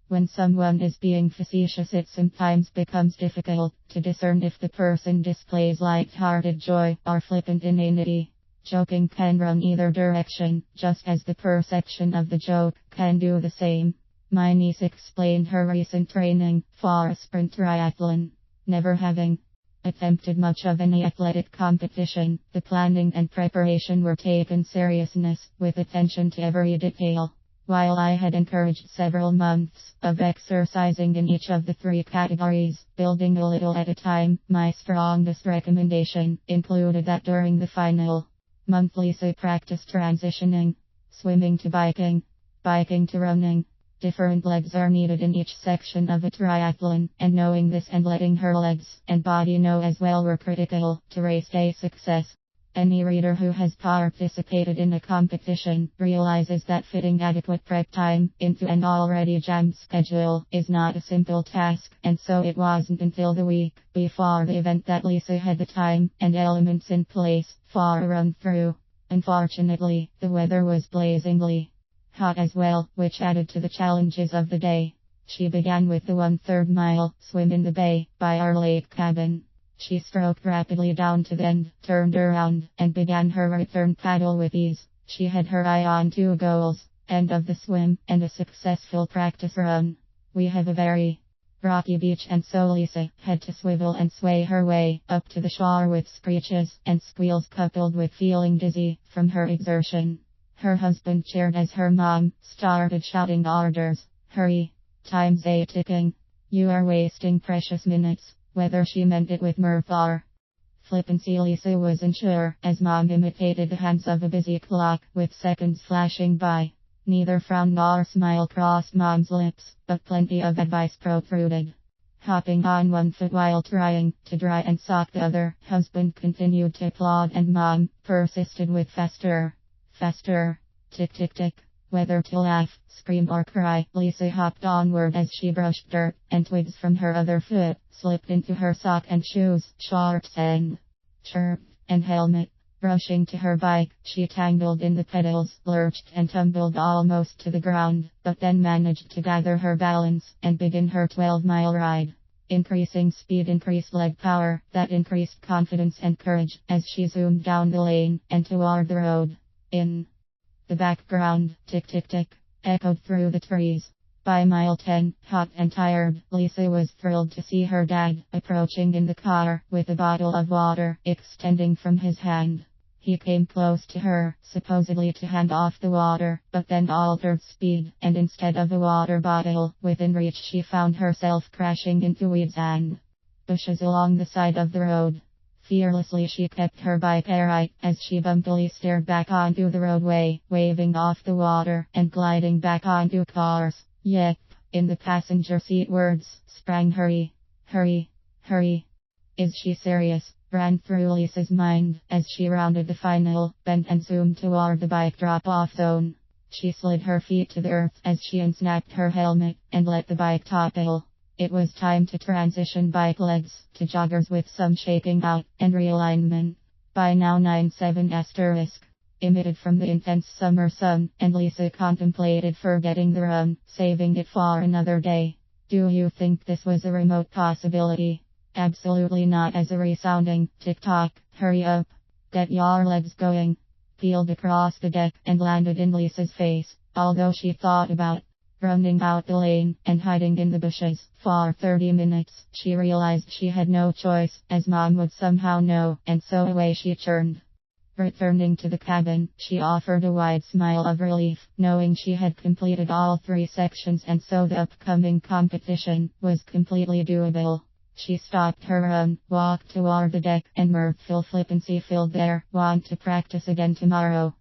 When someone is being facetious, it sometimes becomes difficult to discern if the person displays lighthearted joy or flippant inanity. Joking can run either direction, just as the perception of the joke can do the same. My niece explained her recent training for a sprint triathlon. Never having attempted much of any athletic competition, the planning and preparation were taken seriousness, with attention to every detail. While I had encouraged several months of exercising in each of the three categories, building a little at a time, my strongest recommendation included that during the final month Lisa practiced transitioning, swimming to biking, biking to running. Different legs are needed in each section of a triathlon, and knowing this and letting her legs and body know as well were critical to race day success. Any reader who has participated in a competition realizes that fitting adequate prep time into an already jammed schedule is not a simple task, and so it wasn't until the week before the event that Lisa had the time and elements in place for a run through. Unfortunately, the weather was blazingly hot as well, which added to the challenges of the day. She began with the 1/3 mile swim in the bay by our lake cabin. She stroked rapidly down to the end, turned around, and began her return paddle with ease. She had her eye on two goals: end of the swim and a successful practice run. We have a very rocky beach, and so Lisa had to swivel and sway her way up to the shore with screeches and squeals coupled with feeling dizzy from her exertion. Her husband cheered as her mom started shouting orders. Hurry! Time's ticking. You are wasting precious minutes. Whether she meant it with mirth or flippancy, Lisa wasn't sure, as mom imitated the hands of a busy clock, with seconds flashing by. Neither frown nor smile crossed mom's lips, but plenty of advice protruded. Hopping on one foot while trying to dry and sock the other, husband continued to applaud, and mom persisted with faster. Faster. Tick tick tick. Whether to laugh, scream or cry, Lisa hopped onward as she brushed dirt and twigs from her other foot, slipped into her sock and shoes, shorts and shirt and helmet. Rushing to her bike, she tangled in the pedals, lurched and tumbled almost to the ground, but then managed to gather her balance and begin her 12-mile ride. Increasing speed increased leg power, that increased confidence and courage as she zoomed down the lane and toward the road. In the background, tick tick tick, echoed through the trees. By mile 10, hot and tired, Lisa was thrilled to see her dad approaching in the car with a bottle of water extending from his hand. He came close to her, supposedly to hand off the water, but then altered speed, and instead of a water bottle within reach, she found herself crashing into weeds and bushes along the side of the road. Fearlessly she kept her bike upright as she bumpily steered back onto the roadway, waving off the water and gliding back onto cars. Yep, in the passenger seat words sprang hurry, hurry, hurry. Is she serious? Ran through Lisa's mind as she rounded the final bend and zoomed toward the bike drop-off zone. She slid her feet to the earth as she unsnapped her helmet and let the bike topple. It was time to transition bike legs to joggers with some shaking out and realignment. By now 97** emitted from the intense summer sun, and Lisa contemplated forgetting the run, saving it for another day. Do you think this was a remote possibility? Absolutely not, as a resounding tick-tock, hurry up, get your legs going, peeled across the deck and landed in Lisa's face. Although she thought about running out the lane and hiding in the bushes for 30 minutes, she realized she had no choice, as mom would somehow know, and so away she churned. Returning to the cabin, she offered a wide smile of relief, knowing she had completed all 3 sections, and so the upcoming competition was completely doable. She stopped her run, walked toward the deck, and mirthful flippancy filled there. Want to practice again tomorrow?